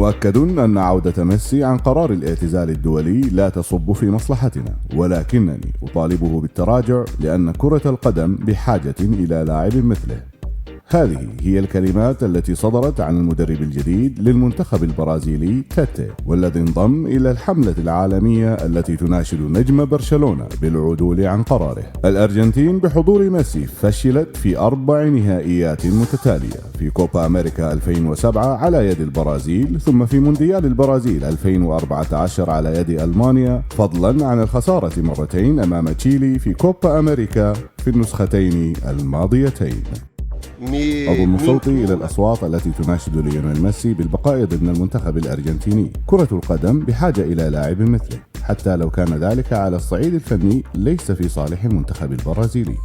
مؤكد أن عودة ميسي عن قرار الاعتزال الدولي لا تصب في مصلحتنا، ولكنني أطالبه بالتراجع لأن كرة القدم بحاجة إلى لاعب مثله. هذه هي الكلمات التي صدرت عن المدرب الجديد للمنتخب البرازيلي تيتي، والذي انضم إلى الحملة العالمية التي تناشد نجم برشلونة بالعدول عن قراره. الأرجنتين بحضور ميسي فشلت في 4 نهائيات متتالية، في كوبا أمريكا 2007 على يد البرازيل، ثم في مونديال البرازيل 2014 على يد ألمانيا، فضلا عن الخسارة مرتين أمام تشيلي في كوبا أمريكا في النسختين الماضيتين. أضم صوتي إلى الأصوات التي تناشد ليونيل ميسي بالبقاء ضمن المنتخب الأرجنتيني. كرة القدم بحاجة إلى لاعب مثله، حتى لو كان ذلك على الصعيد الفني ليس في صالح المنتخب البرازيلي.